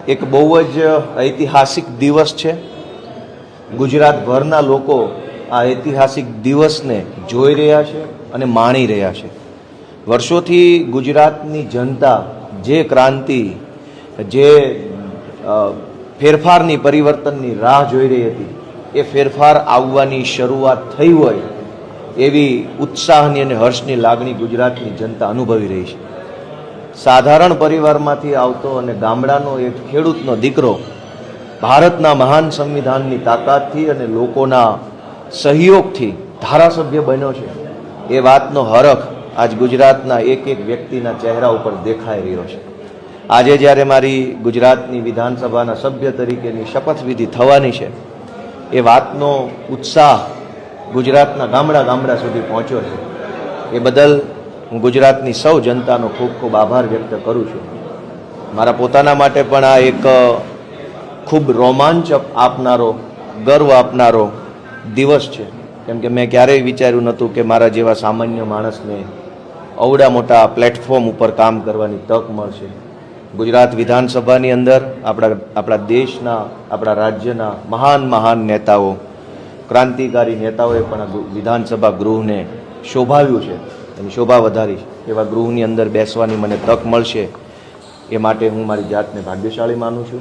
એક બહુ જ ઐતિહાસિક દિવસ છે। ગુજરાતભરના લોકો આ ઐતિહાસિક દિવસને જોઈ રહ્યા છે અને માણી રહ્યા છે। વર્ષોથી ગુજરાતની જનતા જે ક્રાંતિ, જે ફેરફારની, પરિવર્તનની રાહ જોઈ રહી હતી, એ ફેરફાર આવવાની શરૂઆત થઈ હોય એવી ઉત્સાહની અને હર્ષની લાગણી ગુજરાતની જનતા અનુભવી રહી છે। સાધારણ પરિવારમાંથી આવતો અને ગામડાનો એક ખેડૂતનો દીકરો ભારતના મહાન સંવિધાનની તાકાતથી અને લોકોના સહયોગથી ધારાસભ્ય બન્યો છે, એ વાતનો હરખ આજ ગુજરાતના એક એક વ્યક્તિના ચહેરા ઉપર દેખાઈ રહ્યો છે। આજે જ્યારે મારી ગુજરાતની વિધાનસભાના સભ્ય તરીકેની શપથવિધિ થવાની છે, એ વાતનો ઉત્સાહ ગુજરાતના ગામડા ગામડા સુધી પહોંચ્યો છે। એ બદલ હું ગુજરાતની સૌ જનતાનો ખૂબ ખૂબ આભાર વ્યક્ત કરું છું। મારા પોતાના માટે પણ આ એક ખૂબ રોમાંચ આપનારો, ગર્વ આપનારો દિવસ છે, કેમ કે મેં ક્યારેય વિચાર્યું નહોતું કે મારા જેવા સામાન્ય માણસને અવડા મોટા પ્લેટફોર્મ ઉપર કામ કરવાની તક મળશે। ગુજરાત વિધાનસભાની અંદર આપણા દેશના, આપણા રાજ્યના મહાન મહાન નેતાઓ, ક્રાંતિકારી નેતાઓએ પણ આ વિધાનસભા ગૃહને શોભાવ્યું છે, એની શોભા વધારી છે। એવા ગૃહની અંદર બેસવાની મને તક મળશે, એ માટે હું મારી જાતને ભાગ્યશાળી માનું છું।